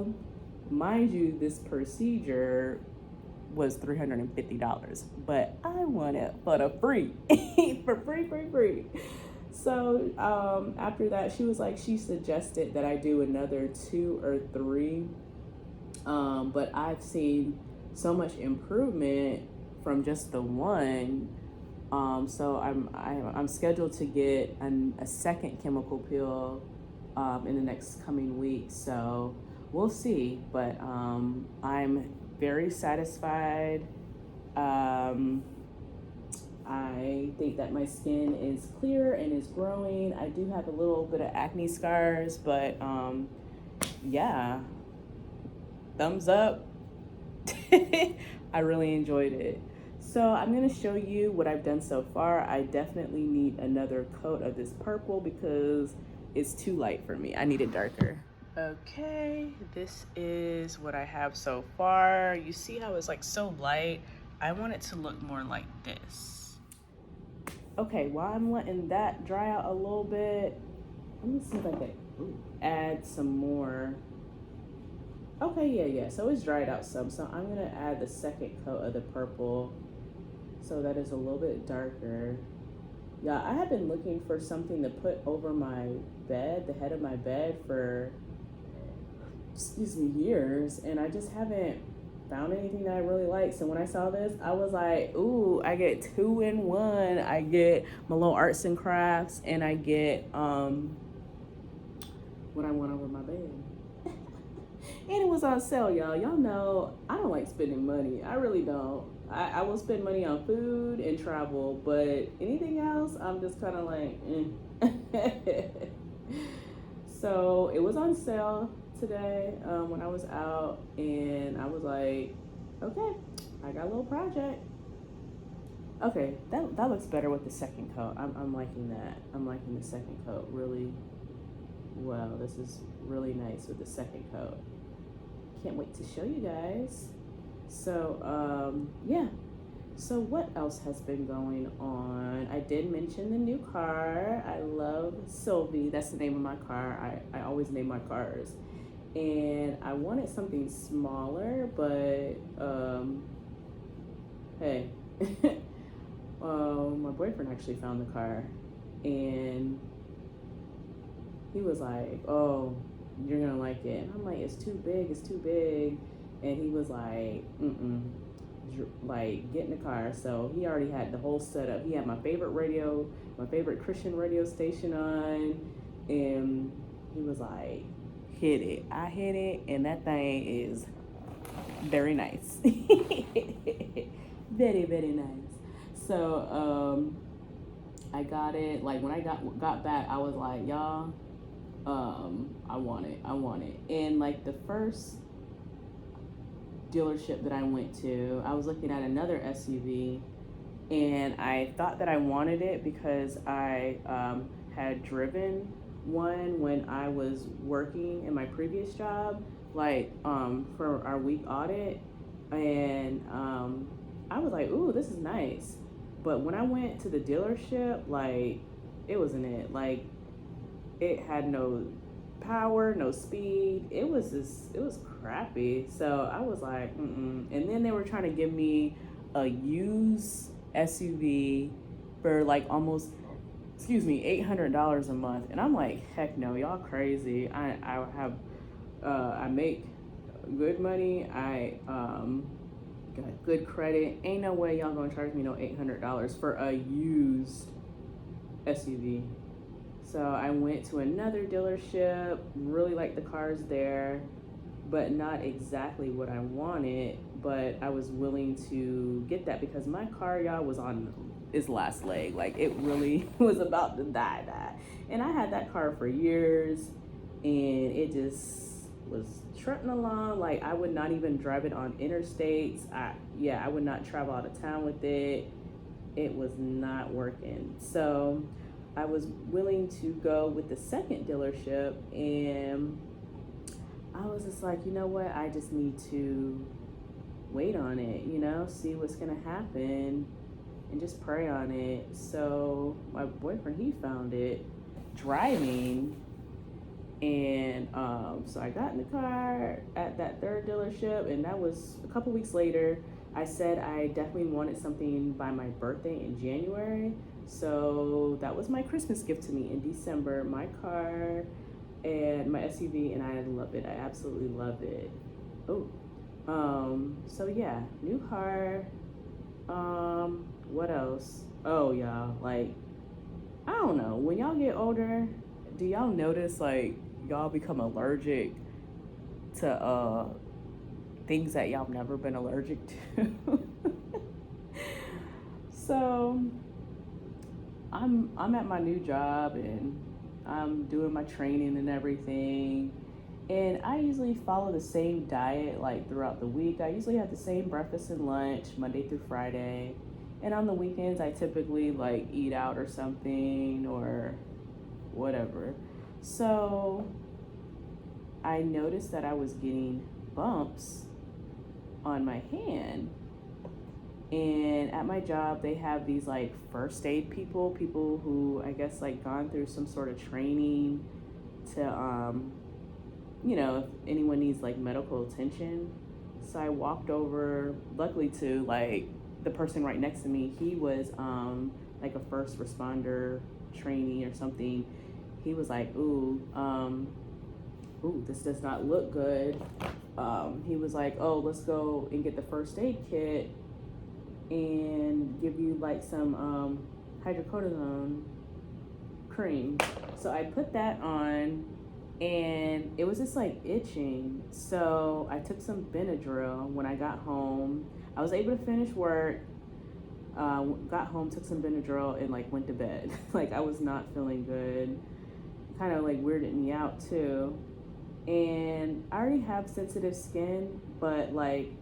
So, mind you, this procedure was $350, but I want it for the free, for free. So after that, she was like, she suggested that I do another 2 or 3, but I've seen so much improvement from just the one. So I'm scheduled to get a second chemical peel in the next coming week. So we'll see. But I'm very satisfied. I think that my skin is clear and is growing. I do have a little bit of acne scars, but yeah, thumbs up. I really enjoyed it. So I'm going to show you what I've done so far. I definitely need another coat of this purple because it's too light for me. I need it darker. Okay, this is what I have so far. You see how it's like so light? I want it to look more like this. Okay, while I'm letting that dry out a little bit, let me see if I can add some more. Okay, yeah. So it's dried out some. So I'm gonna add the second coat of the purple so that it's a little bit darker. Yeah, I have been looking for something to put over my bed, the head of my bed, for years, and I just haven't found anything that I really like. So when I saw this, I was like, ooh, I get 2 in 1. I get my little arts and crafts, and I get what I want over my bed. And it was on sale, y'all. Y'all know I don't like spending money. I really don't. I will spend money on food and travel, but anything else, I'm just kind of like, eh. So it was on sale today when I was out, and I was like, okay, I got a little project. Okay, that looks better with the second coat. I'm liking that. I'm liking the second coat really well. This is really nice with the second coat. Can't wait to show you guys. So yeah. So what else has been going on? I did mention the new car. I love Sylvie. That's the name of my car. I always name my cars. And I wanted something smaller, but hey, my boyfriend actually found the car, and he was like, oh, you're gonna like it. And I'm like, it's too big. And he was like, like, get in the car. So he already had the whole setup. He had my favorite radio, my favorite Christian radio station on, and he was like, hit it. I hit it, and that thing is very nice. Very, very nice. So I got it. Like, when I got back, I was like, y'all, I want it. And like the first dealership that I went to, I was looking at another SUV, and I thought that I wanted it because I had driven one when I was working in my previous job, like for our week audit, and I was like, ooh, this is nice. But when I went to the dealership, like, it wasn't it. Like, it had no power, no speed. It was crappy. So I was like, And then they were trying to give me a used SUV for like almost, $800 a month. And I'm like, heck no, y'all crazy. I make good money. I got good credit. Ain't no way y'all gonna charge me no $800 for a used SUV. So I went to another dealership, really liked the cars there, but not exactly what I wanted. But I was willing to get that because my car, y'all, was on its last leg. Like, it really was about to die. And I had that car for years, and it just was trotting along. Like, I would not even drive it on interstates. I would not travel out of town with it. It was not working. So I was willing to go with the second dealership, and I was just like, you know what? I just need to wait on it, see what's gonna happen, and just pray on it. So my boyfriend, he found it driving, And so I got in the car at that third dealership, and that was a couple weeks later. I said I definitely wanted something by my birthday in January. So that was my Christmas gift to me in December, my car and my SUV, and I love it. I absolutely love it. Oh, so yeah, new car. What else? Oh, y'all, like, I don't know. When y'all get older, do y'all notice like y'all become allergic to things that y'all never been allergic to? So I'm at my new job, and I'm doing my training and everything. And I usually follow the same diet like throughout the week. I usually have the same breakfast and lunch Monday through Friday. And on the weekends I typically like eat out or something or whatever. So I noticed that I was getting bumps on my hand. And at my job, they have these like first aid people who I guess like gone through some sort of training to, you know, if anyone needs like medical attention. So I walked over, luckily to like the person right next to me. He was like a first responder trainee or something. He was like, ooh, this does not look good. He was like, oh, let's go and get the first aid kit and give you like some hydrocortisone cream. So I put that on, and it was just like itching. So I took some Benadryl when I got home. I was able to finish work, got home, took some Benadryl, and like went to bed. Like I was not feeling good. Kind of like weirded me out too. And I already have sensitive skin, but like,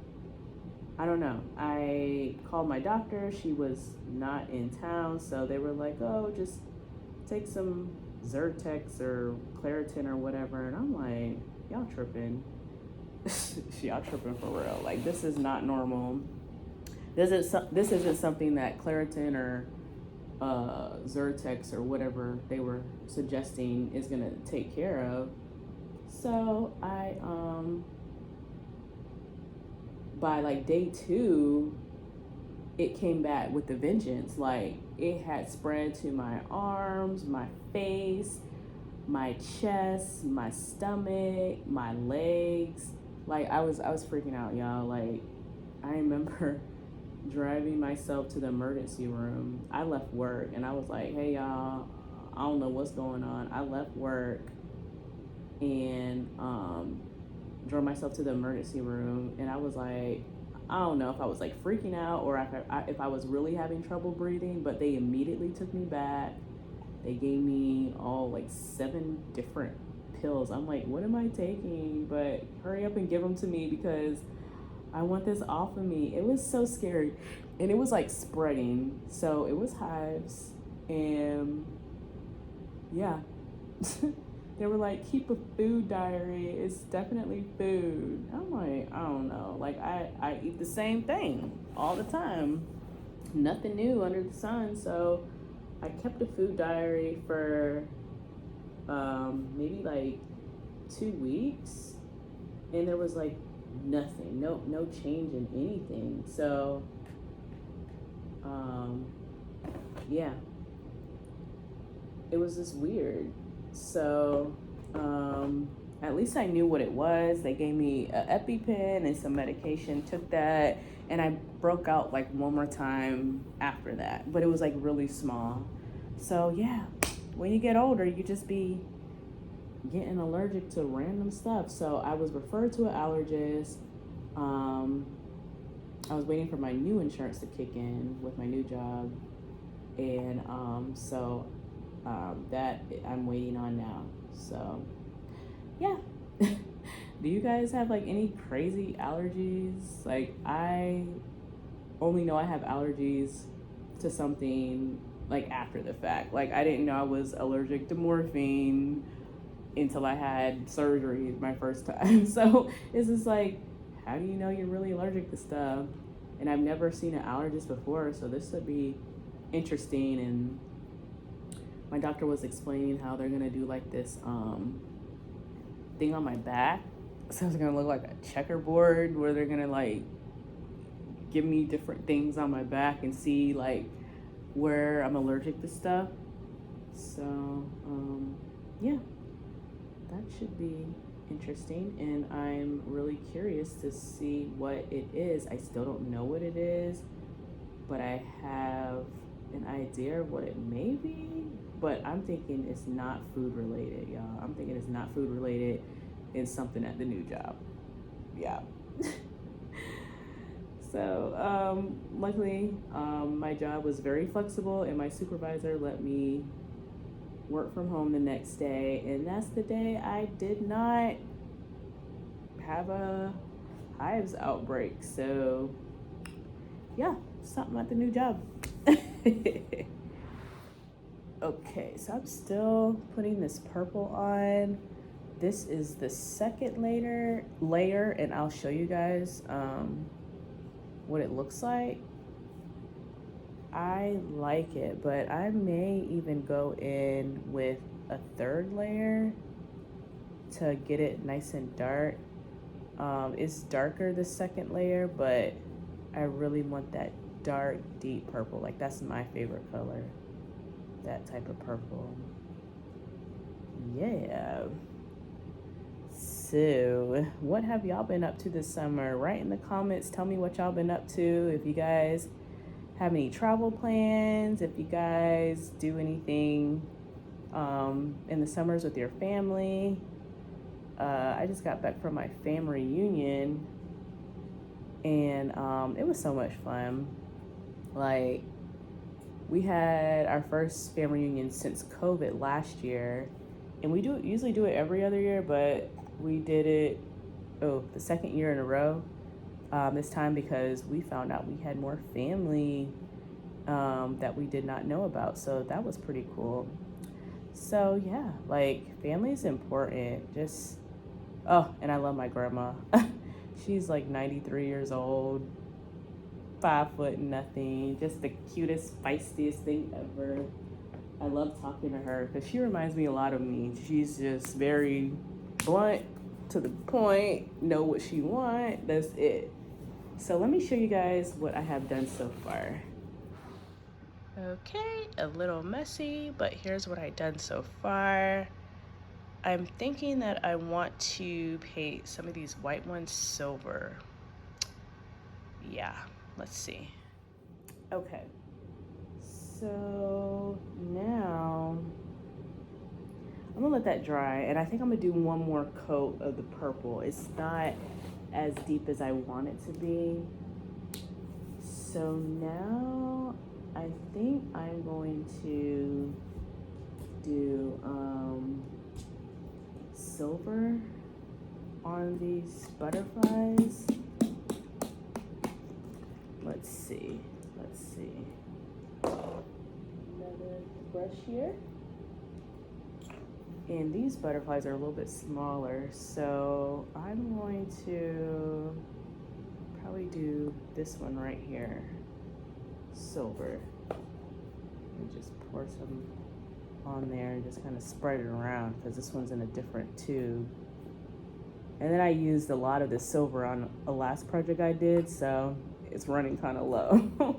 I don't know. I called my doctor. She was not in town. So they were like, oh, just take some Zyrtex or Claritin or whatever. And I'm like, y'all tripping. Y'all tripping for real. Like, this is not normal. This isn't something that Claritin or Zyrtex or whatever they were suggesting is going to take care of. So I, by like day 2, it came back with a vengeance. Like it had spread to my arms, my face, my chest, my stomach, my legs. Like I was freaking out, y'all. Like I remember driving myself to the emergency room. I left work and I was like, hey y'all, I don't know what's going on. I left work and drove myself to the emergency room, and I was like, I don't know if I was like freaking out or if I was really having trouble breathing, but they immediately took me back. They gave me all like 7 different pills. I'm like, what am I taking? But hurry up and give them to me because I want this off of me. It was so scary, and it was like spreading. So it was hives, and yeah. They were like, keep a food diary. It's definitely food. I'm like, I don't know. Like, I eat the same thing all the time. Nothing new under the sun. So I kept a food diary for maybe like 2 weeks. And there was like nothing. No change in anything. So, yeah. It was just weird. So, at least I knew what it was. They gave me an EpiPen and some medication, took that, and I broke out like one more time after that, but it was like really small. So yeah, when you get older, you just be getting allergic to random stuff. So I was referred to an allergist. I was waiting for my new insurance to kick in with my new job, and that I'm waiting on now. So yeah. Do you guys have like any crazy allergies? Like I only know I have allergies to something like after the fact. Like I didn't know I was allergic to morphine until I had surgery my first time. So it's just like, how do you know you're really allergic to stuff? And I've never seen an allergist before, so this would be interesting. And my doctor was explaining how they're gonna do like this thing on my back. So it's gonna look like a checkerboard where they're gonna like give me different things on my back and see like where I'm allergic to stuff. So yeah, that should be interesting, and I'm really curious to see what it is. I still don't know what it is, but I have an idea of what it may be. But I'm thinking it's not food related, y'all. I'm thinking it's not food related. It's something at the new job. Yeah. So luckily, my job was very flexible, and my supervisor let me work from home the next day, and that's the day I did not have a hives outbreak. So yeah, something at the new job. Okay, so I'm still putting this purple on. This is the second layer, and I'll show you guys what it looks like. I like it, but I may even go in with a third layer to get it nice and dark. It's darker the second layer, but I really want that dark, deep purple. Like, that's my favorite color, that type of purple. Yeah. So, what have y'all been up to this summer? Write in the comments, tell me what y'all been up to. If you guys have any travel plans, if you guys do anything in the summers with your family. I just got back from my family reunion, and it was so much fun. Like, we had our first family reunion since COVID last year, and we usually do it every other year, but we did it the second year in a row this time, because we found out we had more family that we did not know about. So that was pretty cool. So yeah, like, family is important. Just, oh, and I love my grandma. She's like 93 years old, 5 foot nothing, just the cutest, feistiest thing ever. I love talking to her because she reminds me a lot of me. She's just very blunt, to the point, know what she wants, that's it. So let me show you guys what I have done so far. Okay, a little messy, but here's what I've done so far. I'm thinking that I want to paint some of these white ones silver. Yeah, let's see. Okay, so now I'm gonna let that dry, and I think I'm gonna do one more coat of the purple. It's not as deep as I want it to be. So now I think I'm going to do silver on these butterflies. Let's see. Another brush here. And these butterflies are a little bit smaller, so I'm going to probably do this one right here, silver, and just pour some on there and just kind of spread it around, because this one's in a different tube. And then I used a lot of the silver on a last project I did, so it's running kind of low.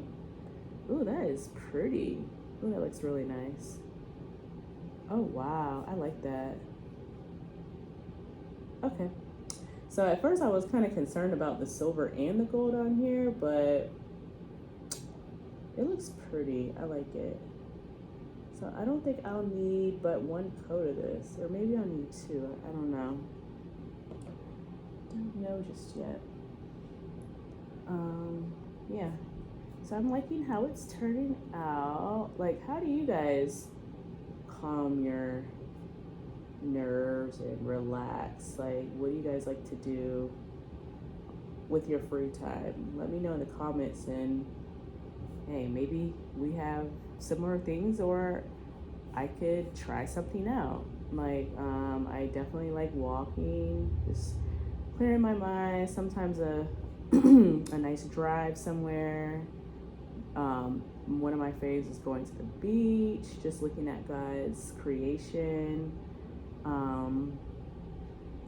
Ooh, that is pretty. Ooh, that looks really nice. Oh wow, I like that. Okay, so at first I was kind of concerned about the silver and the gold on here, but it looks pretty. I like it. So I don't think I'll need but one coat of this, or maybe I'll need two. I don't know. Don't know just yet. Yeah. So I'm liking how it's turning out. Like, how do you guys calm your nerves and relax? Like, what do you guys like to do with your free time? Let me know in the comments, and hey, maybe we have similar things, or I could try something out. Like, I definitely like walking, just clearing my mind. Sometimes a a nice drive somewhere. One of my faves is going to the beach, just looking at God's creation.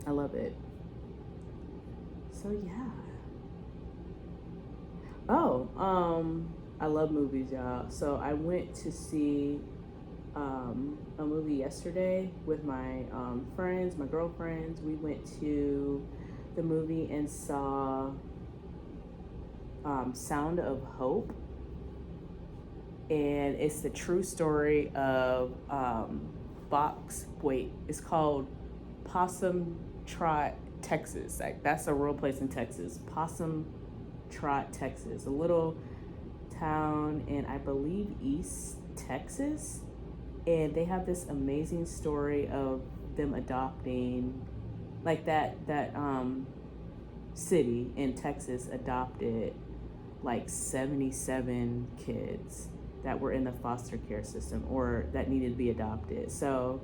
I love it. So yeah. Oh, I love movies, y'all. So I went to see a movie yesterday with my friends, my girlfriends. We went to the movie and saw Sound of Hope, and it's the true story of it's called Possum Trot, Texas. Like, that's a real place in Texas. Possum Trot, Texas, a little town in, I believe, East Texas. And they have this amazing story of them adopting, like that city in Texas adopted like 77 kids that were in the foster care system or that needed to be adopted. So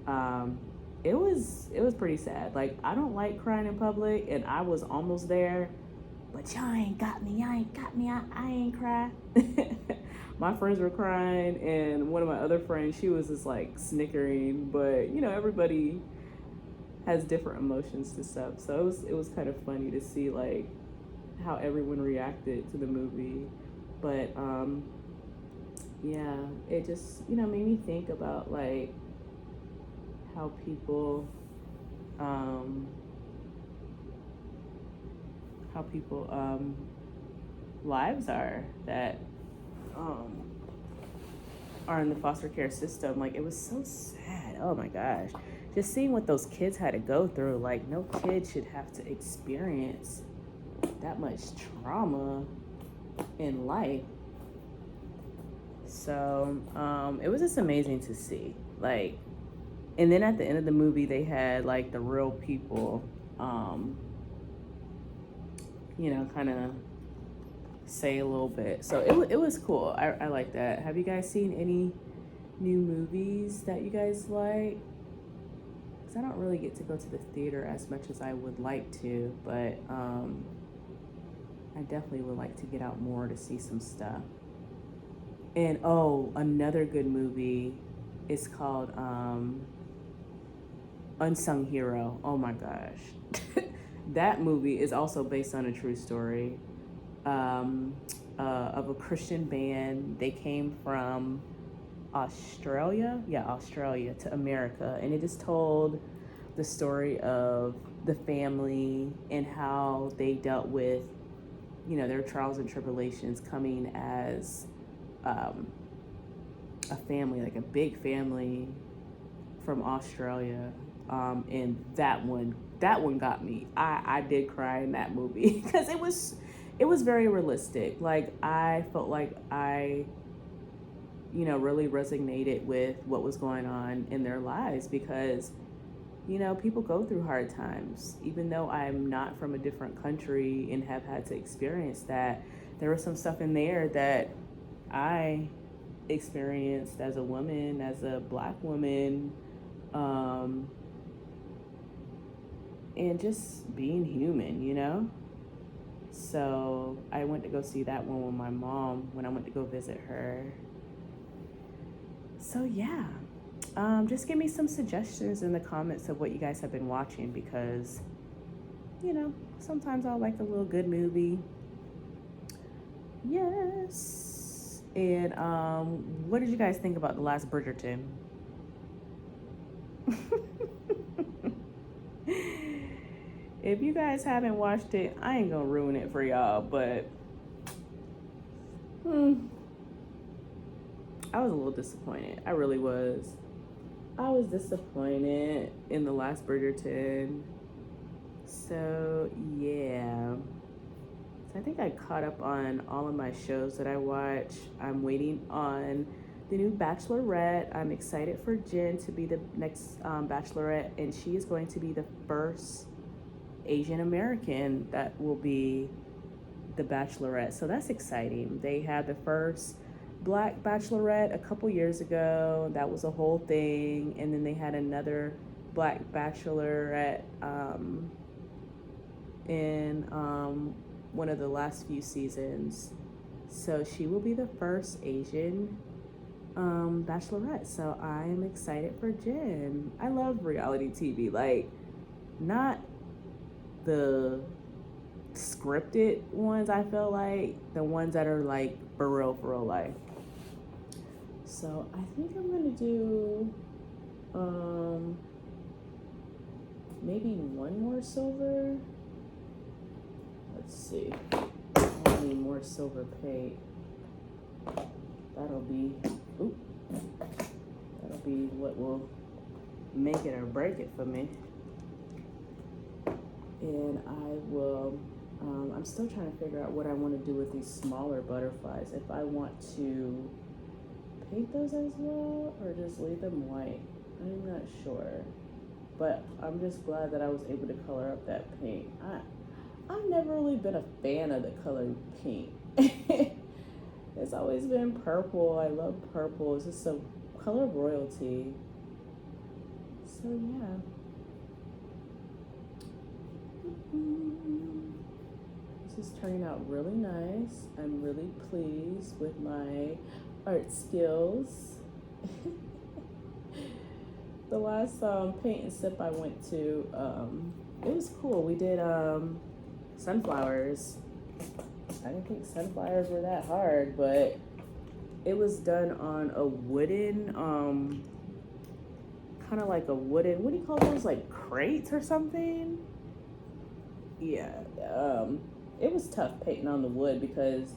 um, it was pretty sad. Like, I don't like crying in public, and I was almost there, but y'all ain't got me. Y'all ain't got me. I ain't cry. My friends were crying, and one of my other friends, she was just like snickering. But everybody has different emotions to stuff, so it was kind of funny to see like how everyone reacted to the movie. But yeah, it just made me think about like how people um, lives are that um, are in the foster care system. Like, it was so sad. Oh my gosh, just seeing what those kids had to go through. Like, no kid should have to experience that much trauma in life. So it was just amazing to see. Like, and then at the end of the movie, they had like the real people, kind of say a little bit. So it was cool. I like that. Have you guys seen any new movies that you guys like? Because I don't really get to go to the theater as much as I would like to, but I definitely would like to get out more to see some stuff. And another good movie is called Unsung Hero. Oh my gosh. That movie is also based on a true story of a Christian band. They came from Australia, to America, and it is told the story of the family and how they dealt with, their trials and tribulations coming as a family, like a big family from Australia. And that one got me. I did cry in that movie because it was very realistic. Like, I felt like I really resonated with what was going on in their lives because people go through hard times. Even though I'm not from a different country and have had to experience that, there was some stuff in there that I experienced as a woman, as a Black woman, and just being human. So I went to go see that one with my mom when I went to go visit her. So yeah, just give me some suggestions in the comments of what you guys have been watching, because sometimes I'll like a little good movie. Yes. And what did you guys think about the last Bridgerton? If you guys haven't watched it, I ain't gonna ruin it for y'all, but I was a little disappointed. I really was. I was disappointed in the last Bridgerton. So yeah. So I think I caught up on all of my shows that I watch. I'm waiting on the new Bachelorette. I'm excited for Jen to be the next Bachelorette, and she is going to be the first Asian American that will be the Bachelorette. So that's exciting. They had the first Black Bachelorette a couple years ago. That was a whole thing. And then they had another Black Bachelorette in one of the last few seasons. So she will be the first Asian Bachelorette. So I'm excited for Jen. I love reality TV. Like, not the scripted ones. I feel like the ones that are like for real life. So I think I'm gonna do maybe one more silver. Let's see. I need more silver paint. That'll be what will make it or break it for me. And I will, I'm still trying to figure out what I want to do with these smaller butterflies. If I want to paint those as well or just leave them white. I'm not sure. But I'm just glad that I was able to color up that paint. I've never really been a fan of the color pink. It's always been purple. I love purple. It's just a color of royalty. So yeah. This is turning out really nice. I'm really pleased with my art skills. The last paint and sip I went to, it was cool. We did sunflowers. I didn't think sunflowers were that hard, but it was done on a wooden, kind of like a wooden, what do you call those, like crates or something? Yeah, it was tough painting on the wood because,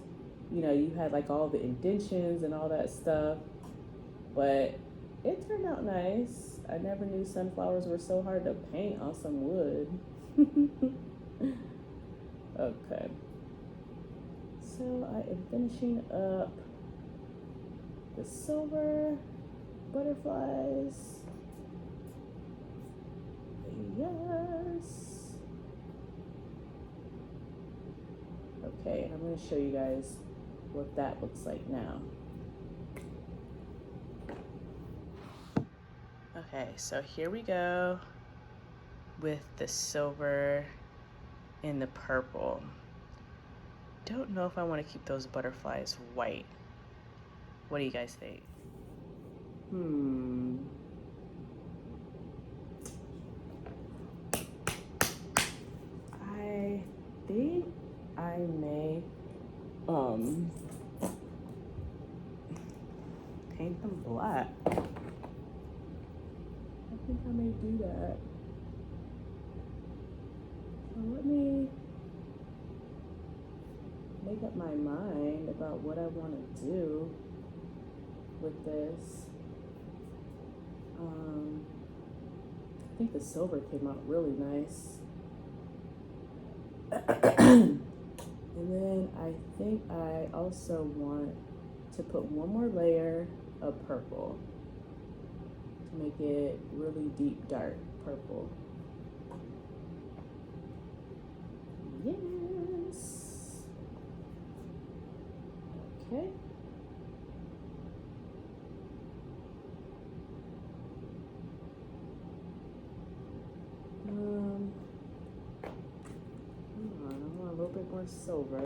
you know, you had like all the indentions and all that stuff, but it turned out nice. I never knew sunflowers were so hard to paint on some wood. Okay. So I am finishing up the silver butterflies. Yes. Okay, I'm going to show you guys what that looks like now. Okay, so here we go with the silver and the purple. Don't know if I want to keep those butterflies white. What do you guys think? I think I may paint them black. I think I may do that. So let me make up my mind about what I want to do with this. I think the silver came out really nice. And then I think I also want to put one more layer of purple to make it really deep, dark purple. Yes. Okay. Hold on, I want a little bit more silver.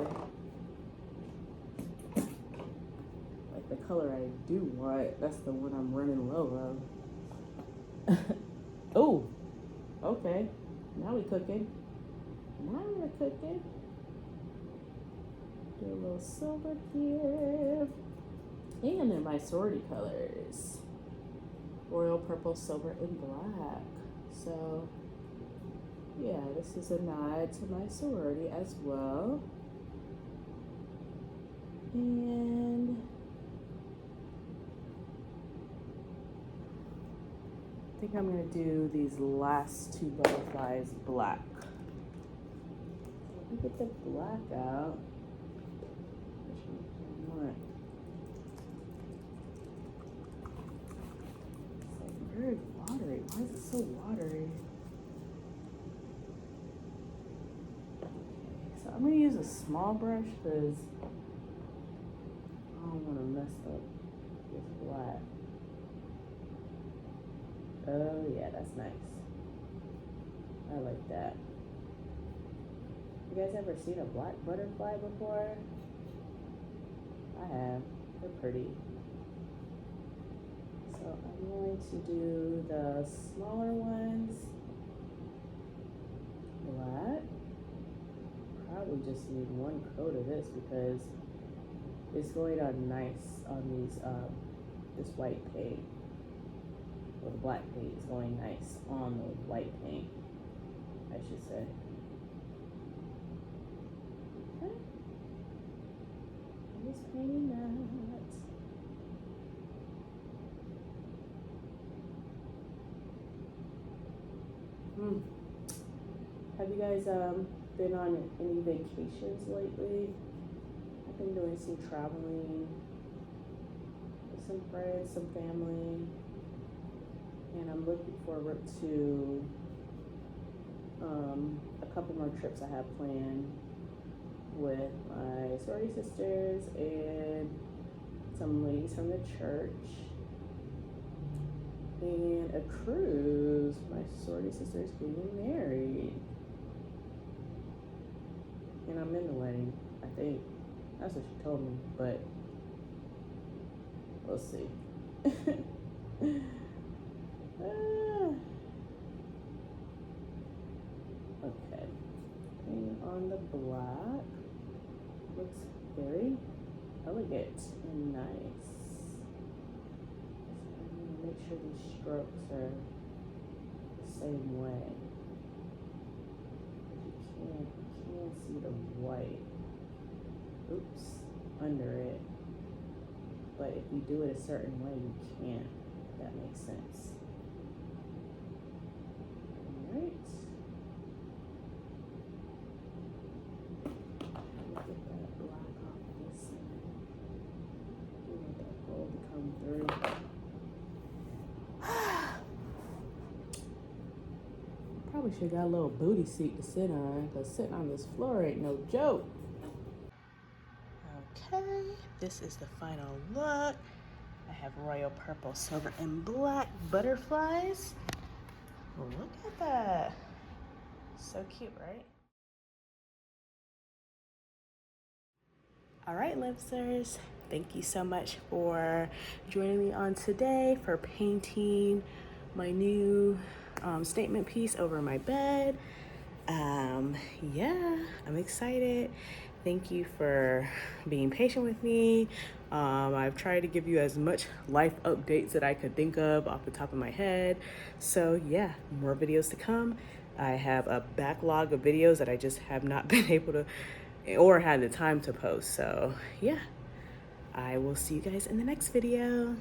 Like the color I do want, that's the one I'm running low of. Oh, okay. Now we cooking. Now we're cooking. Do a little silver here. And they're my sorority colors. Royal, purple, silver, and black. So, yeah, this is a nod to my sorority as well. And I think I'm going to do these last two butterflies black. Let me get the black out. Which one do I want? It's like very watery. Why is it so watery? Okay, so I'm going to use a small brush because I don't want to mess up this black. Oh yeah, that's nice. I like that. You guys ever seen a black butterfly before? I have. They're pretty. So I'm going to do the smaller ones black. Probably just need one coat of this because it's going on nice on these this white paint. Well, the black paint is going nice on the white paint, I should say. Okay. I'm just painting that. Have you guys been on any vacations lately? I've been doing some traveling with some friends, some family, and I'm looking forward to a couple more trips I have planned with my sorority sisters and some ladies from the church, and a cruise. My sorority sister's getting married, and I'm in the wedding, I think. That's what she told me, but we'll see. Okay, paint on the black. Looks very elegant and nice. Make sure these strokes are the same way. You can't see the white. Oops, under it. But if you do it a certain way, you can't. If that makes sense. All right. Let me get that black off this side. You want that gold to come through. Probably should have got a little booty seat to sit on, because sitting on this floor ain't no joke. Okay, this is the final look. I have royal purple, silver, and black butterflies. Look at that. So cute, right? All right, Livesters, thank you so much for joining me on today for painting my new statement piece over my bed. Yeah, I'm excited. Thank you for being patient with me. I've tried to give you as much life updates that I could think of off the top of my head. So yeah, more videos to come. I have a backlog of videos that I just have not been able to or had the time to post. So yeah, I will see you guys in the next video.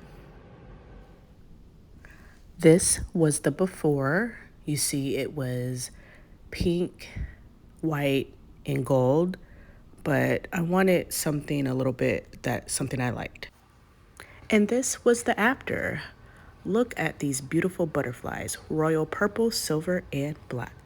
This was the before. You see it was pink, white, and gold, but I wanted something a little bit something I liked. And this was the after. Look at these beautiful butterflies, royal purple, silver, and black.